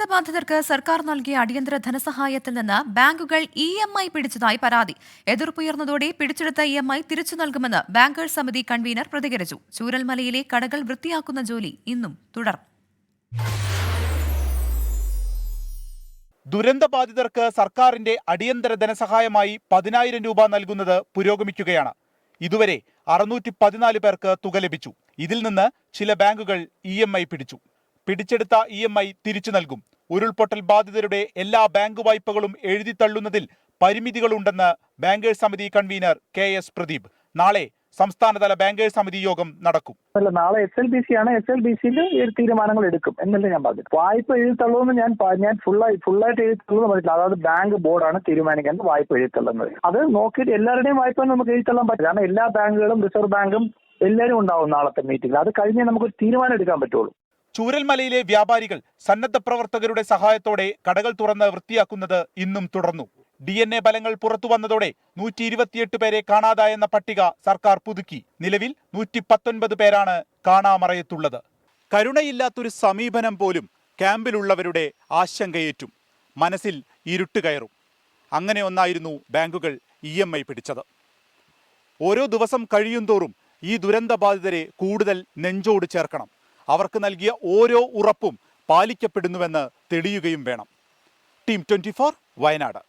ദുരന്തബാധിതർക്ക് സർക്കാർ നൽകിയ അടിയന്തര ധനസഹായത്തിൽ നിന്ന് ബാങ്കുകൾ EMI പിടിച്ചതായി പരാതി. എതിർപ്പുയർന്നതോടെ പിടിച്ചെടുത്ത EMI തിരിച്ചു നൽകുമെന്ന് ബാങ്കേഴ്സ് സമിതി കൺവീനർ പ്രതികരിച്ചു. ചൂരൽമലയിലെ കടകൾ വൃത്തിയാക്കുന്ന ജോലി ഇന്നും തുടർന്നു. ദുരന്തബാധിതർക്ക് സർക്കാരിന്റെ അടിയന്തര ധനസഹായമായി 10,000 രൂപ നൽകുന്നത് പുരോഗമിക്കുകയാണ്. ഇതുവരെ 614 പേർക്ക് തുക ലഭിച്ചു. ഇതിൽ നിന്ന് ചില ബാങ്കുകൾ EMI പിടിച്ചു. പിടിച്ചെടുത്ത EMI തിരിച്ചു നൽകും. ഉരുൾപൊട്ടൽ ബാധിതരുടെ എല്ലാ ബാങ്ക് വായ്പകളും എഴുതിത്തള്ളുന്നതിൽ പരിമിതികളുണ്ടെന്ന് ബാങ്കേഴ്സ് സമിതി കൺവീനർ KS പ്രദീപ്. നാളെ സംസ്ഥാനതല ബാങ്കേഴ്സ് സമിതി യോഗം നടക്കും. നാളെ SLBC ആണ്. SLBCയിൽ തീരുമാനങ്ങൾ എടുക്കും എന്നല്ലേ ഞാൻ പറഞ്ഞു. വായ്പ എഴുതിത്തള്ളുമെന്ന് ഞാൻ ഫുള്ളായിട്ട് എഴുതിത്തള്ളുന്ന പറഞ്ഞില്ല. അതായത് ബാങ്ക് ബോർഡാണ് തീരുമാനിക്കുന്നത് വായ്പ എഴുതിത്തള്ളുന്നത്. അത് നോക്കിയിട്ട് എല്ലാവരുടെയും വായ്പ നമുക്ക് എഴുതിത്തള്ളാൻ പറ്റില്ല. കാരണം എല്ലാ ബാങ്കുകളും റിസർവ് ബാങ്കും എല്ലാവരും ഉണ്ടാവും നാളത്തെ മീറ്റിംഗിൽ. അത് കഴിഞ്ഞേ നമുക്കൊരു തീരുമാനം എടുക്കാൻ പറ്റുള്ളൂ. ചൂരൽമലയിലെ വ്യാപാരികൾ സന്നദ്ധ പ്രവർത്തകരുടെ സഹായത്തോടെ കടകൾ തുറന്ന് വൃത്തിയാക്കുന്നത് ഇന്നും തുടർന്നു. DNA ഫലങ്ങൾ പുറത്തു വന്നതോടെ 128 പേരെ കാണാതായെന്ന പട്ടിക സർക്കാർ പുതുക്കി. നിലവിൽ 119 പേരാണ് കാണാമറയത്തുള്ളത്. കരുണയില്ലാത്തൊരു സമീപനം പോലും ക്യാമ്പിലുള്ളവരുടെ ആശങ്കയേറ്റും. മനസ്സിൽ ഇരുട്ട് കയറും. അങ്ങനെ ഒന്നായിരുന്നു ബാങ്കുകൾ EMI പിടിച്ചത്. ഓരോ ദിവസം കഴിയുന്തോറും ഈ ദുരന്തബാധിതരെ കൂടുതൽ നെഞ്ചോട് ചേർക്കണം. അവർക്ക് നൽകിയ ഓരോ ഉറപ്പും പാലിക്കപ്പെടുന്നുവെന്ന് തെളിയുകയും വേണം. ടീം 24 വയനാട്.